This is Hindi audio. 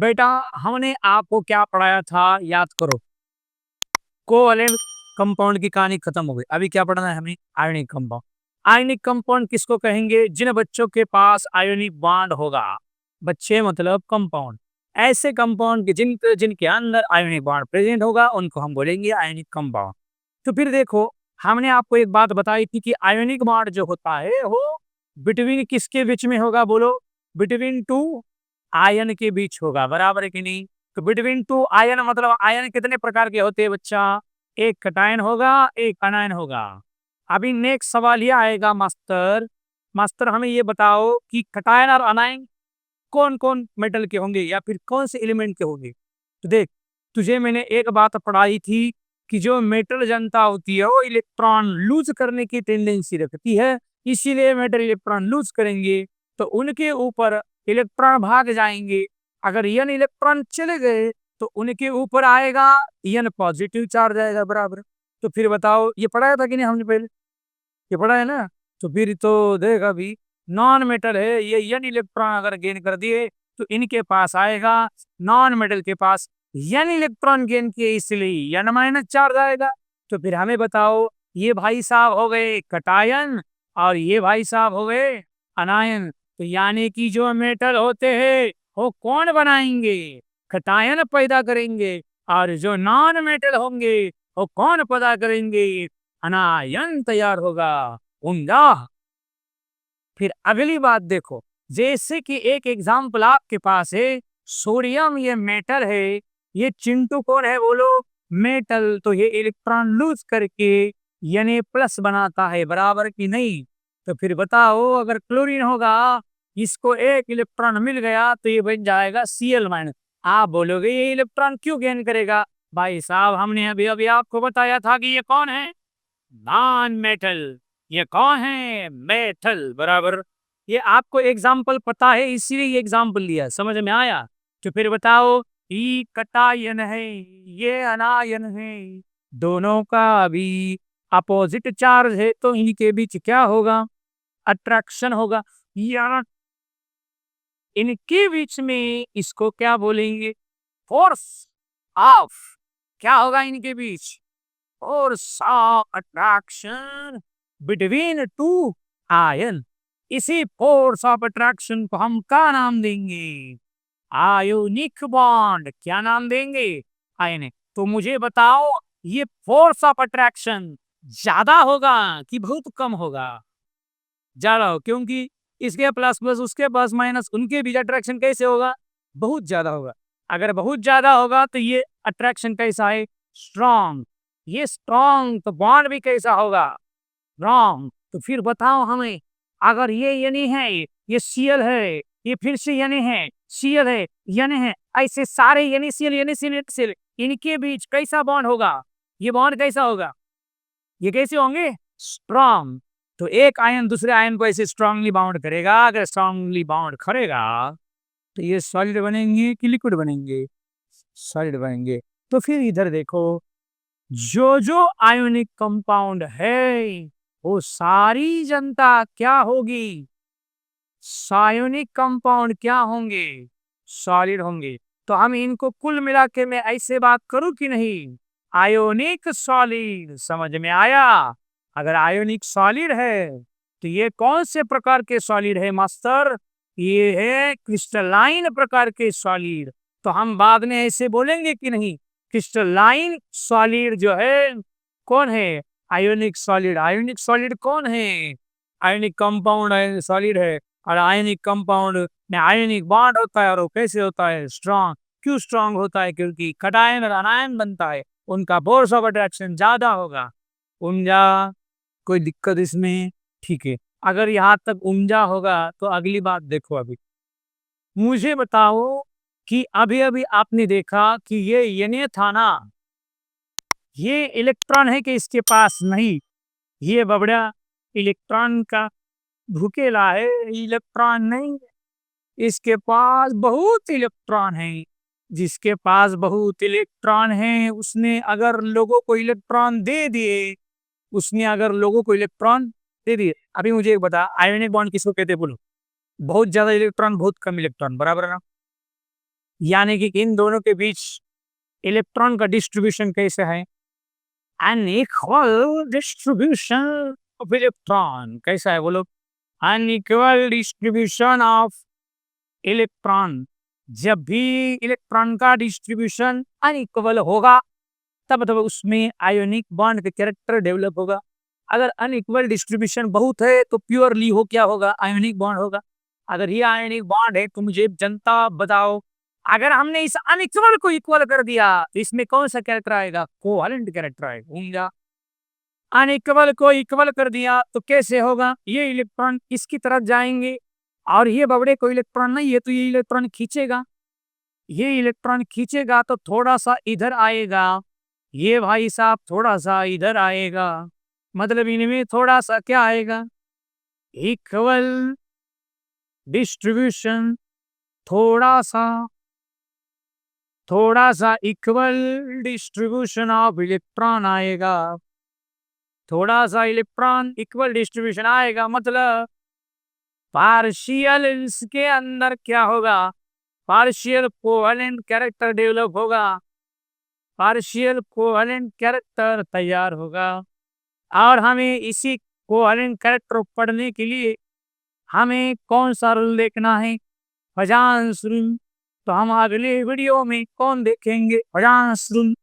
बेटा हमने आपको क्या पढ़ाया था याद करो। कोवैलेंट कंपाउंड की कहानी खत्म हो गई। अभी क्या पढ़ना है हमें? Ionic compound. आयनिक कंपाउंड किसको कहेंगे? जिन बच्चों के पास आयनिक बॉन्ड होगा। बच्चे मतलब कंपाउंड। ऐसे कंपाउंड के जिनके अंदर आयनिक बॉन्ड प्रेजेंट होगा उनको हम बोलेंगे आयनिक कंपाउंड। तो फिर देखो, हमने आपको एक बात बताई थी कि आयनिक बॉन्ड जो होता है वो बिटवीन किसके बीच में होगा? बोलो। बिटवीन टू आयन के बीच होगा, बराबर है कि नहीं? तो बिटवीन टू आयन मतलब आयन कितने प्रकार के होते हैं बच्चा? एक कटायन होगा, एक अनायन होगा। अभी नेक्स्ट सवाल ये आएगा मास्टर, मास्टर हमें ये बताओ कि कटायन और अनायन कौन कौन मेटल के होंगे या फिर कौन से एलिमेंट के होंगे? तो देख, तुझे मैंने एक बात पढ़ाई थी कि जो मेटल जनता होती है वो इलेक्ट्रॉन लूज करने की टेंडेंसी रखती है, इसीलिए मेटल इलेक्ट्रॉन लूज करेंगे तो उनके ऊपर इलेक्ट्रॉन भाग जाएंगे। अगर यन इलेक्ट्रॉन चले गए तो उनके ऊपर आएगा यन पॉजिटिव चार्ज आएगा, बराबर। तो फिर बताओ, ये पढ़ाया था कि नहीं हमने पहले? ये पढ़ा है ना? तो फिर तो देख, अभी नॉन मेटल है ये, यन इलेक्ट्रॉन अगर गेन कर दिए तो इनके पास आएगा, नॉन मेटल के पास यन इलेक्ट्रॉन गेन किए इसलिए यन माइनस चार्ज आएगा। तो फिर हमें बताओ, ये भाई साहब हो गए कटायन और ये भाई साहब हो गए अनायन। तो यानी कि जो मेटल होते हैं वो कौन बनाएंगे? कटायन पैदा करेंगे। और जो नॉन मेटल होंगे वो कौन पैदा करेंगे? अनायन तैयार होगा, उम्दा। फिर अगली बात देखो, जैसे कि एक एग्जाम्पल आपके पास है, सोडियम ये मेटल है, ये चिंटू कौन है बोलो? मेटल। तो ये इलेक्ट्रॉन लूज करके यानी प्लस बनाता है, बराबर कि नहीं? तो फिर बताओ, अगर क्लोरीन होगा, इसको एक इलेक्ट्रॉन मिल गया तो ये बन जाएगा Cl माइनस। आप बोलोगे ये इलेक्ट्रॉन क्यों गेन करेगा? भाई साहब हमने अभी अभी आपको बताया था कि ये कौन है? Non metal. ये कौन है? मेटल, बराबर। ये आपको एग्जाम्पल पता है इसीलिए ये एग्जाम्पल लिया, समझ में आया? तो फिर बताओ, ई कटायन है, ये अनायन है, दोनों का अभी अपोजिट चार्ज है तो इनके बीच क्या होगा? अट्रैक्शन होगा। या इनके बीच में इसको क्या बोलेंगे? Force of. क्या होगा इनके बीच? Force of attraction between two ion. इसी फोर्स ऑफ अट्रैक्शन को हम क्या नाम देंगे? Ionic bond. क्या नाम देंगे? आयनिक। तो मुझे बताओ, ये फोर्स ऑफ अट्रैक्शन ज्यादा होगा कि बहुत कम होगा? ज्यादा हो, क्योंकि इसके प्लस प्लस उसके प्लस माइनस उनके बीच अट्रैक्शन कैसे होगा? बहुत ज्यादा होगा। अगर बहुत ज्यादा होगा तो ये अट्रैक्शन कैसा है? स्ट्रॉन्ग। ये स्ट्रॉन्ग तो बॉन्ड भी कैसा होगा? रॉन्ग। तो फिर बताओ हमें, अगर ये यानी है, ये सीएल है, ये फिर से यानी है, सीएल है, यानी है, ऐसे सारे यानी सीएल यानी सीएल सीएल, इनके बीच कैसा बॉन्ड होगा? ये बॉन्ड कैसा होगा? ये कैसे होंगे? स्ट्रॉन्ग। तो एक आयन दूसरे आयन को ऐसे स्ट्रांगली बाउंड करेगा। अगर स्ट्रांगली बाउंड करेगा तो ये सॉलिड बनेंगे कि लिक्विड बनेंगे? सॉलिड बनेंगे। तो फिर इधर देखो, जो जो आयोनिक कंपाउंड है वो सारी जनता क्या होगी? सायोनिक कंपाउंड क्या होंगे? सॉलिड होंगे। तो हम इनको कुल मिला के मैं ऐसे बात करूं कि नहीं? Ionic solid. समझ में आया? अगर आयोनिक सॉलिड है तो ये कौन से प्रकार के सॉलिड है मास्टर? ये है क्रिस्टलाइन प्रकार के सॉलिड। तो हम बाद में ऐसे बोलेंगे कि नहीं? क्रिस्टलाइन सॉलिड जो है कौन है? Ionic solid. आयोनिक सॉलिड कौन है? आयोनिक कंपाउंड सॉलिड है। और आयनिक कंपाउंड में आयनिक बॉन्ड होता है और वो कैसे होता है? स्ट्रॉन्ग। क्यों स्ट्रॉन्ग होता है? क्योंकि कटायन और अनायन बनता है, उनका फोर्स ऑफ अट्रैक्शन ज्यादा होगा। उमजा। कोई दिक्कत इसमें? ठीक है। अगर यहाँ तक उमजा होगा तो अगली बात देखो, अभी मुझे बताओ कि अभी अभी आपने देखा कि ये यने था ना, ये इलेक्ट्रॉन है कि इसके पास नहीं? ये बबड़ा इलेक्ट्रॉन का भूकेला है, इलेक्ट्रॉन नहीं है। इसके पास बहुत इलेक्ट्रॉन है। जिसके पास बहुत इलेक्ट्रॉन है उसने अगर लोगों को इलेक्ट्रॉन दे दिए, उसने अगर लोगों को इलेक्ट्रॉन दे दिए। अभी मुझे एक बता, आयोनिक बॉन्ड किसको कहते हैं बोलो? बहुत ज्यादा इलेक्ट्रॉन, बहुत कम इलेक्ट्रॉन, बराबर है ना? यानी कि इन दोनों के बीच इलेक्ट्रॉन का डिस्ट्रीब्यूशन कैसे है? अनइक्वल डिस्ट्रीब्यूशन ऑफ इलेक्ट्रॉन कैसा है बोलो? Unequal distribution of electron. जब भी इलेक्ट्रॉन का डिस्ट्रीब्यूशन अनइक्वल होगा तब उसमें आयोनिक बॉन्ड का कैरेक्टर डेवलप होगा। अगर अनइक्वल डिस्ट्रीब्यूशन बहुत है तो प्योरली हो क्या होगा? आयोनिक बॉन्ड होगा। अगर ये आयोनिक बॉन्ड है तो मुझे जनता बताओ, अगर हमने इस अनइक्वल को इक्वल कर दिया तो इसमें कौन सा कैरेक्टर आएगा? कोवैलेंट कैरेक्टर आएगा। अनइक्वल को इक्वल कर दिया तो कैसे होगा? ये इलेक्ट्रॉन इसकी तरफ जाएंगे और ये बबड़े को इलेक्ट्रॉन नहीं है तो ये इलेक्ट्रॉन खींचेगा। ये इलेक्ट्रॉन खींचेगा तो थोड़ा सा इधर आएगा, ये भाई साहब थोड़ा सा इधर आएगा, मतलब इनमें थोड़ा सा क्या आएगा? Equal distribution. थोड़ा सा इक्वल डिस्ट्रीब्यूशन ऑफ इलेक्ट्रॉन आएगा। थोड़ा सा इलेक्ट्रॉन इक्वल डिस्ट्रीब्यूशन आएगा, मतलब पार्शियल इसके अंदर क्या होगा? पार्शियल कोवेलेंट कैरेक्टर डेवलप होगा। पार्शियल कोवेलेंट कैरेक्टर तैयार होगा और हमें इसी कोवेलेंट कैरेक्टर पढ़ने के लिए हमें कौन सा रूल देखना है? पजांस रूल। तो हम अगले वीडियो में कौन देखेंगे? पजांस रूल।